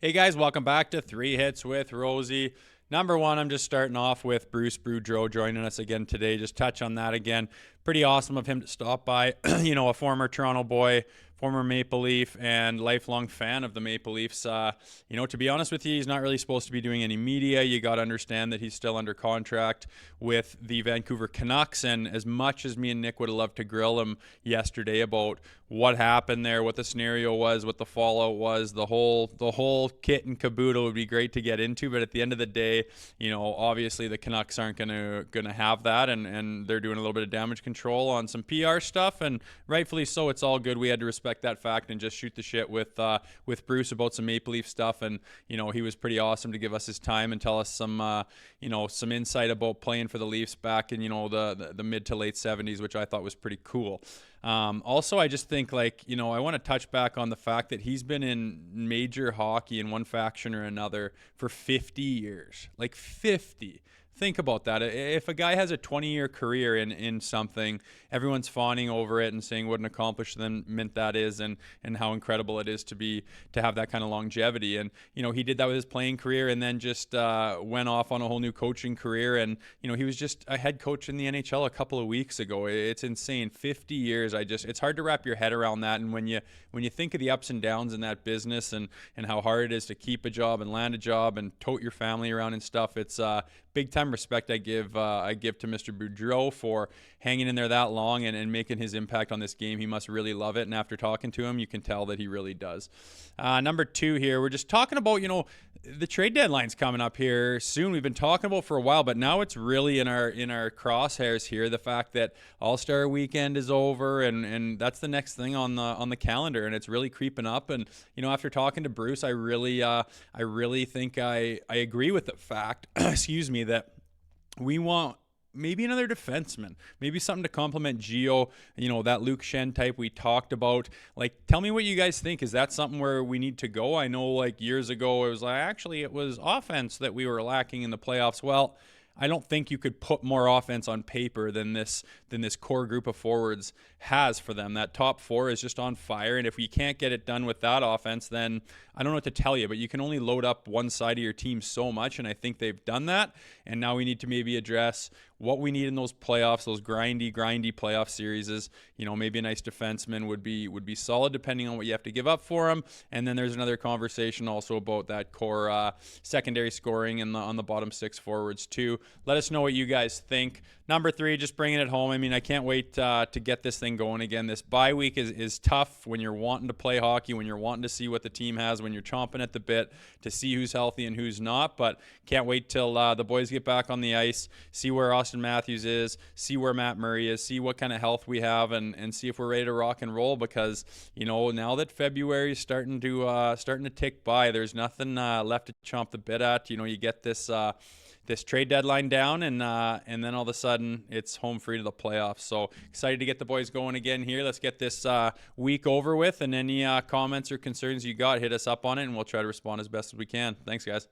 Hey guys, welcome back to Three Hits with Rosey. Number one, I'm just starting off with Bruce Boudreau joining us again today. Just touch on that again. Pretty awesome of him to stop by. A former Toronto boy, former Maple Leaf, and lifelong fan of the Maple Leafs. To be honest with you, he's not really supposed to be doing any media. You got to understand that he's still under contract with the Vancouver Canucks. And as much as me and Nick would have loved to grill him yesterday about what happened there, what the scenario was, what the fallout was, the whole kit and caboodle would be great to get into. But at the end of the day, obviously the Canucks aren't gonna have that, and they're doing a little bit of damage control on some PR stuff, and rightfully so. It's all good. We had to respect that fact and just shoot the shit with Bruce about some Maple Leaf stuff, and he was pretty awesome to give us his time and tell us some some insight about playing for the Leafs back in the mid to late 70s, which I thought was pretty cool. Also, I just think I want to touch back on the fact that he's been in major hockey in one faction or another for 50 years. Like 50. Think about that. If a guy has a 20-year career in something, everyone's fawning over it and saying what an accomplishment that is, and how incredible it is to have that kind of longevity. And he did that with his playing career, and then just went off on a whole new coaching career. And he was just a head coach in the NHL a couple of weeks ago. It's insane. 50 years. It's hard to wrap your head around that. And when you think of the ups and downs in that business, and how hard it is to keep a job and land a job and tote your family around and stuff, it's big time respect I give to Mr. Boudreau for hanging in there that long and making his impact on this game. He must really love it, and after talking to him, you can tell that he really does. Number two here, we're just talking about the trade deadline's coming up here soon. We've been talking about for a while, but now it's really in our crosshairs here. The fact that All-Star Weekend is over, and that's the next thing on the calendar, and it's really creeping up. And after talking to Bruce, I really think I agree with the fact, excuse me, that we want maybe another defenseman, maybe something to complement Gio, that Luke Shen type we talked about. Tell me what you guys think. Is that something where we need to go? I know years ago it was offense that we were lacking in the playoffs. Well, I don't think you could put more offense on paper than this core group of forwards has for them. That top four is just on fire, and if we can't get it done with that offense, then I don't know what to tell you, but you can only load up one side of your team so much, and I think they've done that. And now we need to maybe address what we need in those playoffs, those grindy playoff series. Maybe a nice defenseman would be solid depending on what you have to give up for him. And then there's another conversation also about that core secondary scoring on the bottom six forwards too. Let us know what you guys think. Number three, just bringing it home. I can't wait to get this thing going again. This bye week is tough when you're wanting to play hockey, when you're wanting to see what the team has, when you're chomping at the bit to see who's healthy and who's not. But can't wait till the boys get back on the ice, see where Austin Matthews is, see where Matt Murray is, see what kind of health we have, and see if we're ready to rock and roll. Because now that February is starting to tick by, there's nothing left to chomp the bit at. You get this trade deadline down, and then all of a sudden it's home free to the playoffs. So excited to get the boys going again here. Let's get this week over with, and any comments or concerns you got, hit us up on it, and we'll try to respond as best as we can. Thanks, guys.